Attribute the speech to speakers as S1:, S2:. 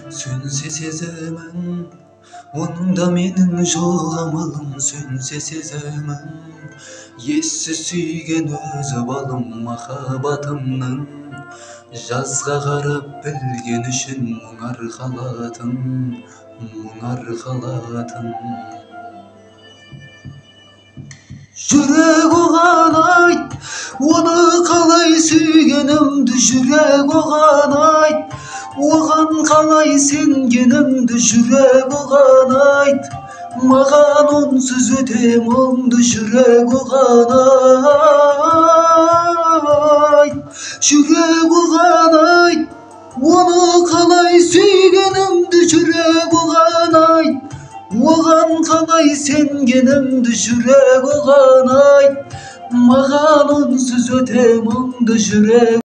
S1: Sönse sezemen, onun da menin жоқ амалым. Sönse sezemen, ессіз сүйген өзі балым. Махаббатымның жазға қарап білген үшін мұң арқалатын. Жүрек оған айт, оны қалай сүйгенімді. Жүрек оған айт, оған қалай сенгенімді. Жүрек оған айт, маған онсыз өте мұңды. Жүрек оған айт, жүрек оған айт, оны қалай сүйгенімді. Жүрек оған айт, оған қалай сенгенімді. Жүрек оған айт, маған онсыз өте мұңды. Жүрек